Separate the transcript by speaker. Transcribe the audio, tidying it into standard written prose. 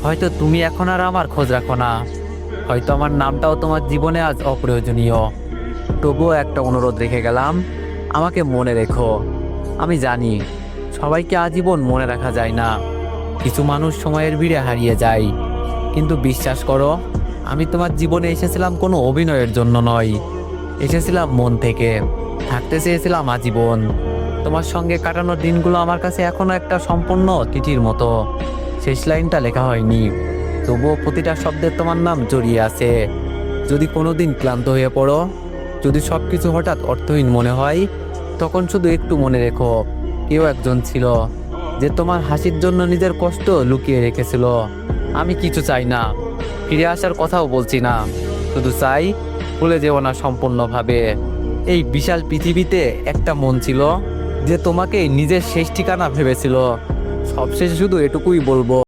Speaker 1: হয়তো তুমি এখন আর আমার খোঁজ রাখো না, হয়তো আমার নামটাও তোমার জীবনে আজ অপ্রয়োজনীয়, তবুও একটা অনুরোধ রেখে গেলাম, আমাকে মনে রেখো। আমি জানি সবাইকে আজীবন মনে রাখা যায় না, কিছু মানুষ সময়ের ভিড়ে হারিয়ে যায়, কিন্তু বিশ্বাস করো, আমি তোমার জীবনে এসেছিলাম কোনো অভিনয়ের জন্য নয়, এসেছিলাম মন থেকে, থাকতে চেয়েছিলাম আজীবন। তোমার সঙ্গে কাটানোর দিনগুলো আমার কাছে এখনো একটা সম্পূর্ণ চিঠির মতো, শেষ লাইনটা লেখা হয়নি, তবুও প্রতিটা শব্দে তোমার নাম জড়িয়ে আছে। যদি কোনোদিন ক্লান্ত হয়ে পড়ো, যদি সবকিছু হঠাৎ অর্থহীন মনে হয়, তখন শুধু একটু মনে রেখো, কেউ একজন ছিল যে তোমার হাসির জন্য নিজের কষ্ট লুকিয়ে রেখেছিল। আমি কিছু চাই না, ফিরে আসার কথাও বলছি না, শুধু চাই ভুলে যেও না সম্পূর্ণভাবে। এই বিশাল পৃথিবীতে একটা মন ছিল যে তোমাকে নিজের শেষ ঠিকানা ভেবেছিল। সবশেষে শুধু এটুকুই বলবো,